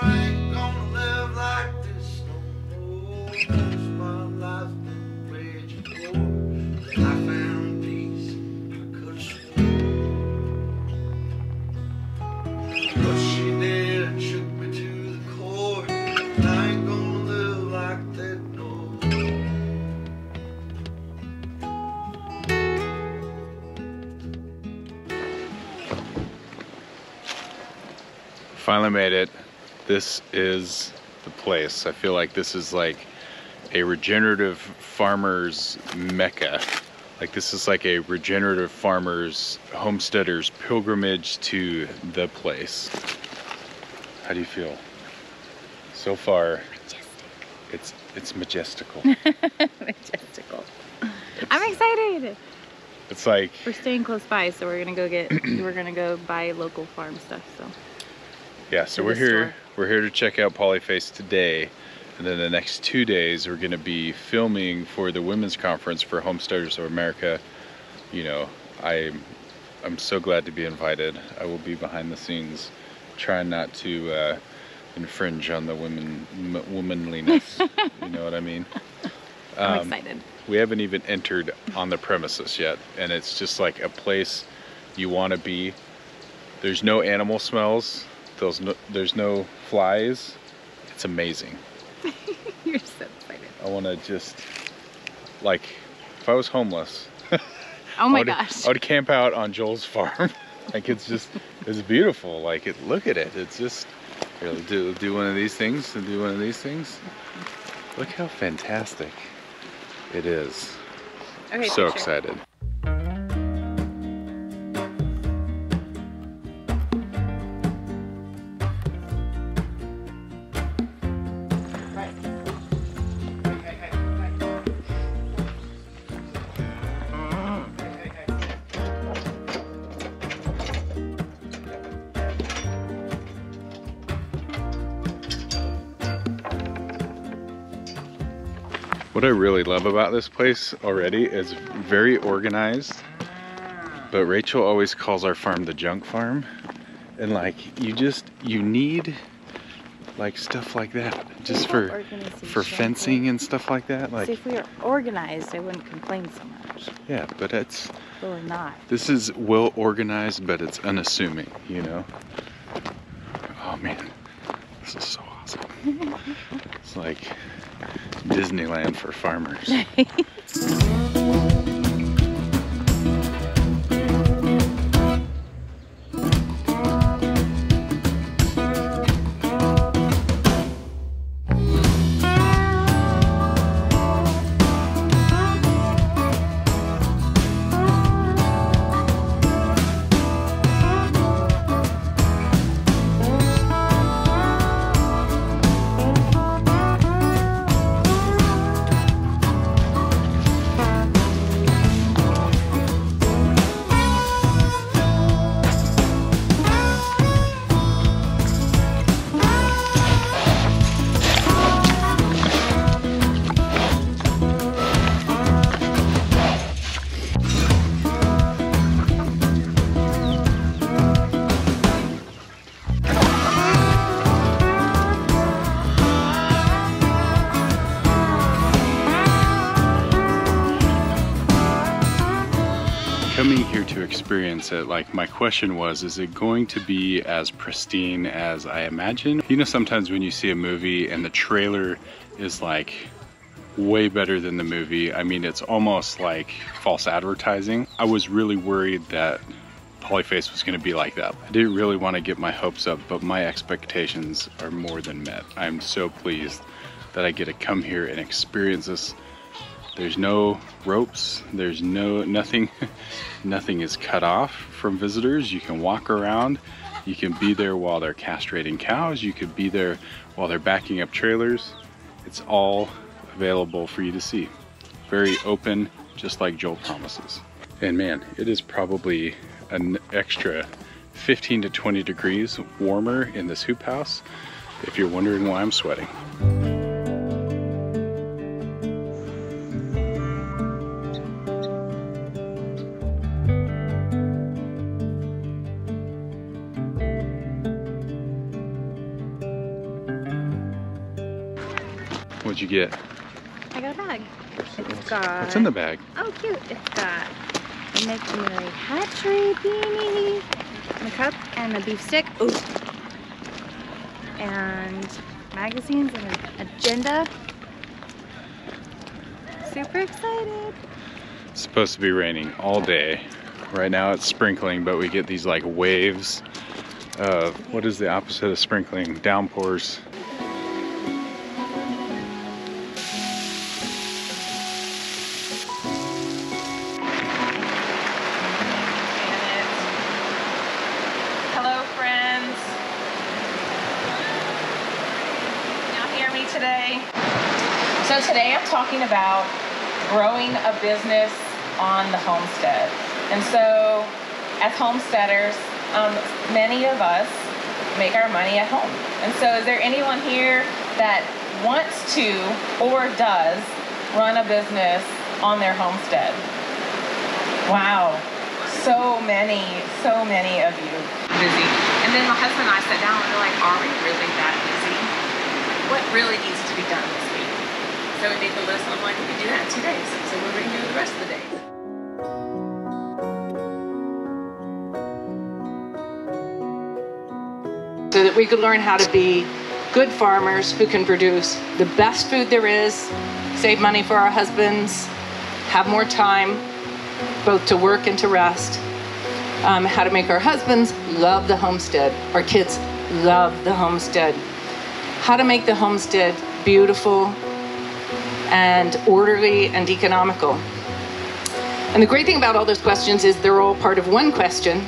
I ain't gonna live like this no more. Most my life been raging war. I found peace, I could've sworn. But she did and shook me to the core. And I ain't gonna live like that no more. Finally made it. This is the place. I feel like this is like a regenerative farmer's mecca. Like this is like a regenerative farmer's, homesteader's pilgrimage to the place. How do you feel? So far, it's majestical. Majestical. I'm excited. It's like We're staying close by, so we're gonna go buy local farm stuff. So yeah, so to we're the here. store. We're here to check out Polyface today, and then the next 2 days we're going to be filming for the Women's Conference for Homesteaders of America. You know, I'm so glad to be invited. I will be behind the scenes, trying not to infringe on the womanliness. You know what I mean? I'm excited. We haven't even entered on the premises yet, and it's just like a place you want to be. There's no animal smells. There's no flies. It's amazing. You're so excited. I want to just, like, if I was homeless, Oh my gosh. I would camp out on Joel's farm. Like it's beautiful. Like look at it. It's just, here, do one of these things and do one of these things. Look how fantastic it is. Okay, So picture. excited. What I really love about this place already is very organized, but Rachel always calls our farm the junk farm. And like, you need like stuff like that just for fencing and stuff like that. Like, see, if we were organized, I wouldn't complain so much. yeah, but But we're not. this is well organized, but it's unassuming, you know? Oh man, this is so awesome. It's like Disneyland for farmers. Coming here to experience it, like my question was, is it going to be as pristine as I imagine? You know, sometimes when you see a movie and the trailer is like way better than the movie, I mean, it's almost like false advertising. I was really worried that Polyface was gonna be like that. I didn't really want to get my hopes up, but my expectations are more than met. I'm so pleased that I get to come here and experience this. There's no ropes, there's nothing is cut off from visitors. You can walk around, you can be there while they're castrating cows, you could be there while they're backing up trailers. It's all available for you to see. Very open, just like Joel promises. And man, it is probably an extra 15 to 20 degrees warmer in this hoop house, if you're wondering why I'm sweating. What'd you get? I got a bag. What's in the bag? Oh, cute. It's got a Make Mary Hatchery beanie, and a cup, and a beef stick. Ooh. And magazines and an agenda. Super excited. It's supposed to be raining all day. Right now it's sprinkling, but we get these like waves of, what is the opposite of sprinkling? Downpours. Hello friends. Y'all hear me today? So today I'm talking about growing a business on the homestead. And so as homesteaders, many of us make our money at home. And so is there anyone here that wants to or does run a business on their homestead? Wow, so many of you. Busy. And then my husband and I sat down and we're like, are we really that busy? What really needs to be done this week? So we made the list and I'm like, we can do that in 2 days. So what are we gonna do the rest of the days? So that we could learn how to be good farmers who can produce the best food there is, save money for our husbands, have more time, both to work and to rest, how to make our husbands love the homestead, our kids love the homestead, how to make the homestead beautiful and orderly and economical. And the great thing about all those questions is they're all part of one question.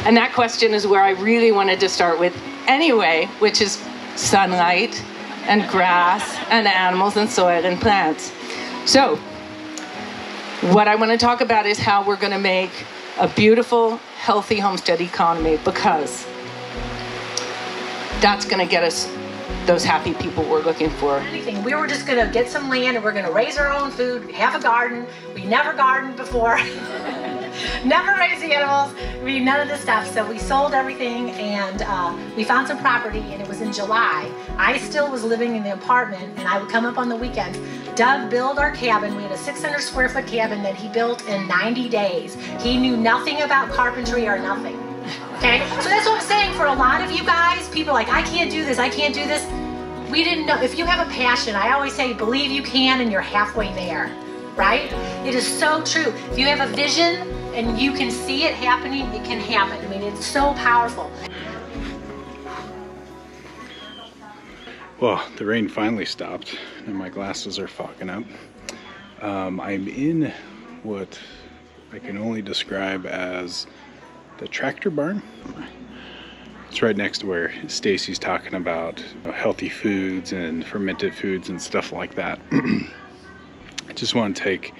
And that question is where I really wanted to start with anyway, which is sunlight and grass and animals and soil and plants. So what I want to talk about is how we're going to make a beautiful, healthy homestead economy, because that's going to get us those happy people we're looking for. Anything. We were just going to get some land and we're going to raise our own food, have a garden. We never gardened before. Never raised animals. None of this stuff. So we sold everything and we found some property, and it was in July. I still was living in the apartment and I would come up on the weekends. Doug built our cabin. We had a 600 square foot cabin that he built in 90 days. He knew nothing about carpentry or nothing. Okay, so that's what I'm saying. For a lot of you guys, people are like, I can't do this, I can't do this. We didn't know. If you have a passion, I always say, believe you can and you're halfway there, right? It is so true. If you have a vision and you can see it happening, it can happen. I mean, it's so powerful. Well, the rain finally stopped and my glasses are fogging up. I'm in what I can only describe as the tractor barn. It's right next to where Stacy's talking about healthy foods and fermented foods and stuff like that. I just want to take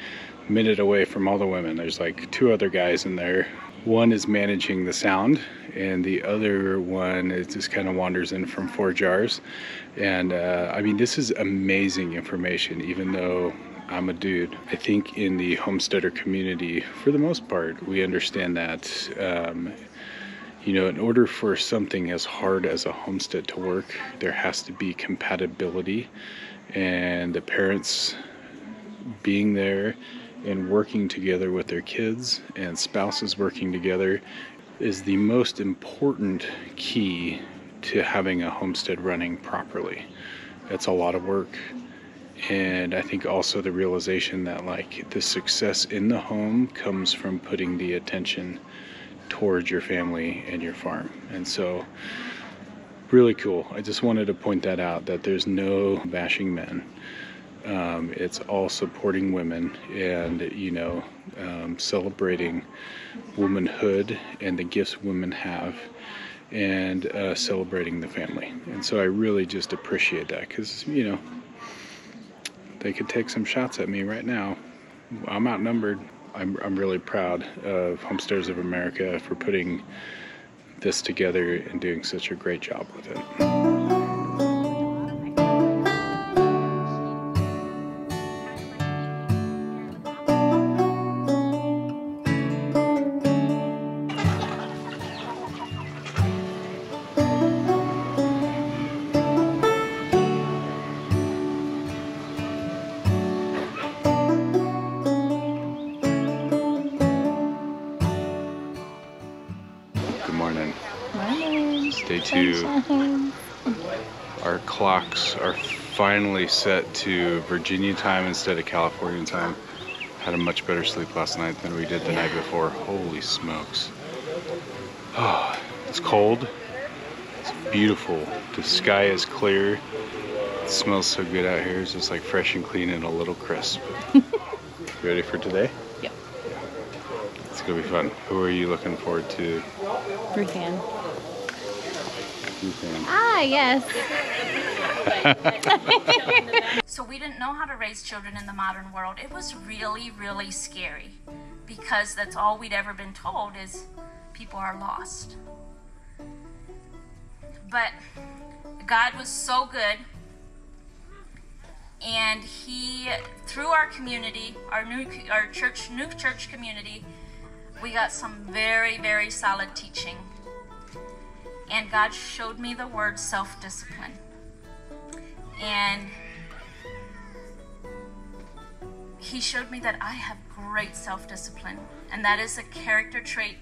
a minute away from all the women. There's like 2 other guys in there. One is managing the sound and the other one is just kind of wanders in from 4 jars. And I mean, this is amazing information, even though I'm a dude. I think in the homesteader community, for the most part, we understand that, you know, in order for something as hard as a homestead to work, there has to be compatibility, and the parents being there and working together with their kids and spouses working together is the most important key to having a homestead running properly. It's a lot of work. And I think also the realization that like the success in the home comes from putting the attention towards your family and your farm. And so really cool. I just wanted to point that out, that there's no bashing men. It's all supporting women and, you know, celebrating womanhood and the gifts women have, and celebrating the family. And so I really just appreciate that, because, you know, they could take some shots at me right now. I'm outnumbered. I'm really proud of Homesteaders of America for putting this together and doing such a great job with it. day 2. Our clocks are finally set to Virginia time instead of California time. Had a much better sleep last night than we did the night before. Holy smokes. Oh, it's cold. It's beautiful. The sky is clear. It smells so good out here. It's just like fresh and clean and a little crisp. You ready for today? Yep. It's gonna be fun. Who are you looking forward to? Ruth Ann. Ruth Ann. Ah, yes. So we didn't know how to raise children in the modern world. It was really, really scary because that's all we'd ever been told is people are lost. But God was so good, and He, through our community, our new church community, we got some very, very solid teaching. And God showed me the word self-discipline. And He showed me that I have great self-discipline, and that is a character trait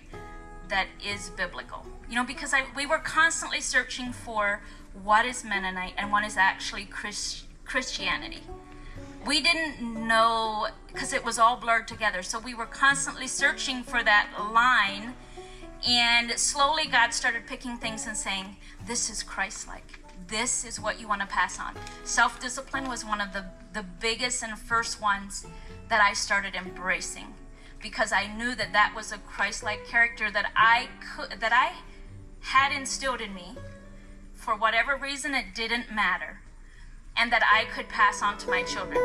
that is biblical. You know, because we were constantly searching for what is Mennonite and what is actually Christianity. We didn't know, because it was all blurred together, so we were constantly searching for that line, and slowly God started picking things and saying, this is Christ-like. This is what you want to pass on. Self-discipline was one of the biggest and first ones that I started embracing, because I knew that that was a Christ-like character that I had instilled in me. For whatever reason, it didn't matter, and that I could pass on to my children.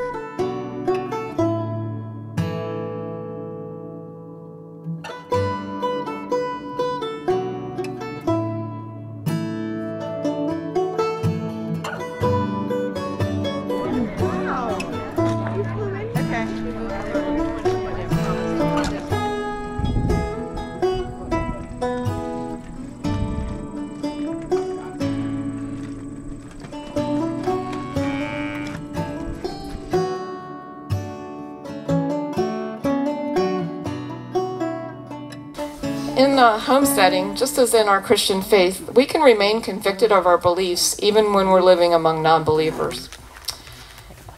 In homesteading, just as in our Christian faith, we can remain convicted of our beliefs even when we're living among non-believers.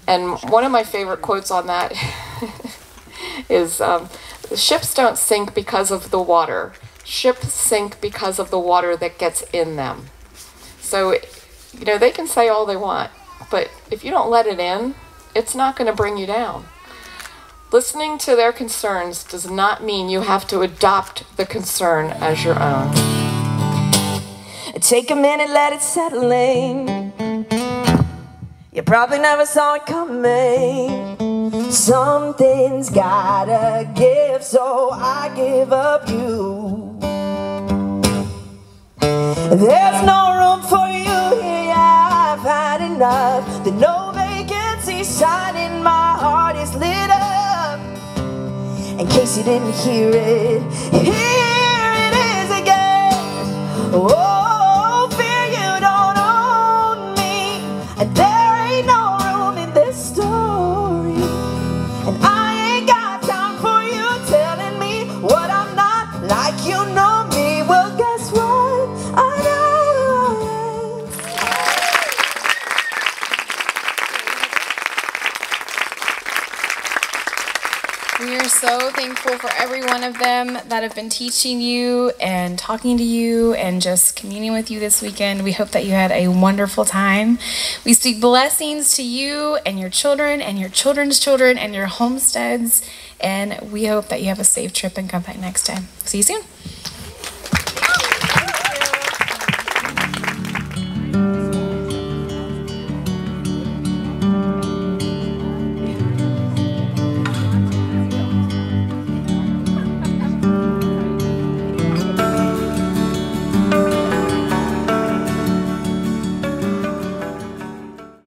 And one of my favorite quotes on that is, ships don't sink because of the water. Ships sink because of the water that gets in them. So, you know, they can say all they want, but if you don't let it in, it's not going to bring you down. Listening to their concerns does not mean you have to adopt the concern as your own. Take a minute, let it settle in. You probably never saw it coming. Something's gotta give, so I give up you. There's no room for you here, I've had enough. The no vacancy sign in my heart is lit up. In case you didn't hear it, here it is again. Oh, fear you don't own me, and there ain't no room in this story. And I ain't got time for you telling me what I'm not, like you know me. Well, guess what? I know who I am. We are so thankful for every one of them that have been teaching you and talking to you and just communing with you this weekend. We hope that you had a wonderful time. We speak blessings to you and your children and your children's children and your homesteads. And we hope that you have a safe trip and come back next time. See you soon.